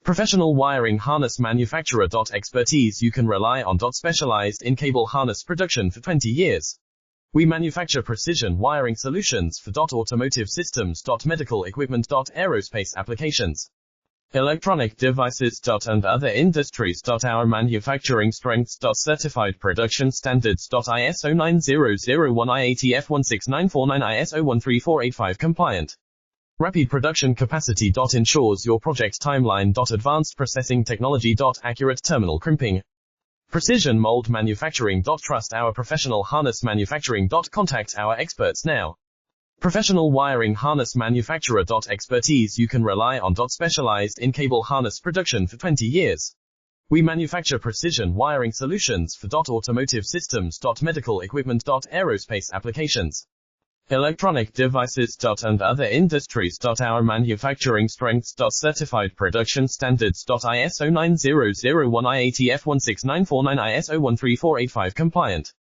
Professional wiring harness manufacturer. Expertise you can rely on. Specialized in cable harness production for 20 years. We manufacture precision wiring solutions for automotive systems, medical equipment, aerospace applications, electronic devices, and other industries. Our manufacturing strengths. Certified production standards. ISO 9001 IATF 16949 ISO 13485 compliant. Rapid production capacity. Ensures your project timeline. Advanced processing technology. Accurate terminal crimping. Precision mold manufacturing. Trust our professional harness manufacturing. Contact our experts now. Professional wiring harness manufacturer. Expertise you can rely on. Specialized in cable harness production for 20 years. We manufacture precision wiring solutions for automotive systems, medical equipment, aerospace applications, electronic devices, and other industries. Our manufacturing strengths. Certified production standards. ISO 9001 IATF 16949 ISO 13485 compliant.